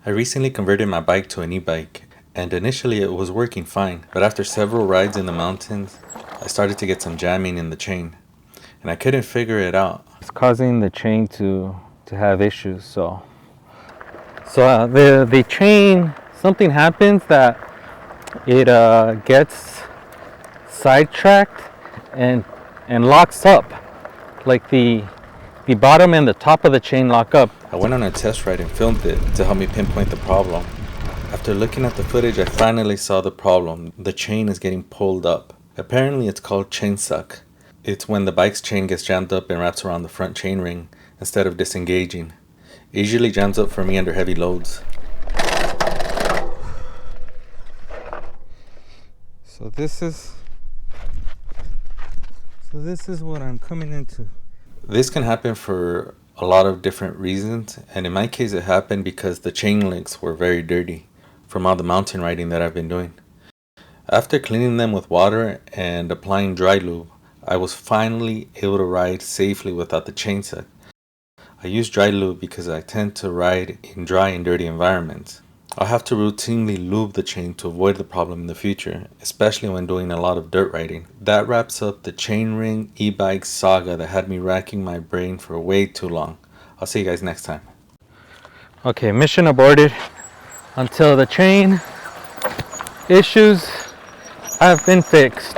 I recently converted my bike to an e-bike, and initially it was working fine, but after several rides in the mountains, I started to get some jamming in the chain, and I couldn't figure it out. It's causing the chain to have issues, so the chain, something happens that it gets sidetracked and locks up, like the bottom and the top of the chain lock up. I went on a test ride and filmed it to help me pinpoint the problem. After looking at the footage, I finally saw the problem. The chain is getting pulled up. Apparently it's called chainsuck. It's when the bike's chain gets jammed up and wraps around the front chainring instead of disengaging. It usually jams up for me under heavy loads. So this is what I'm coming into. This can happen for a lot of different reasons, and in my case it happened because the chain links were very dirty from all the mountain riding that I've been doing. After cleaning them with water and applying dry lube, I was finally able to ride safely without the chainsuck. I use dry lube because I tend to ride in dry and dirty environments. I'll have to routinely lube the chain to avoid the problem in the future, especially when doing a lot of dirt riding. That wraps up the chainring e-bike saga that had me racking my brain for way too long. I'll see you guys next time. Okay, mission aborted until the chain issues have been fixed.